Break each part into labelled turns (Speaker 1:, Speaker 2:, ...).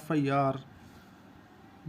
Speaker 1: FIR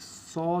Speaker 1: 100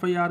Speaker 1: FIR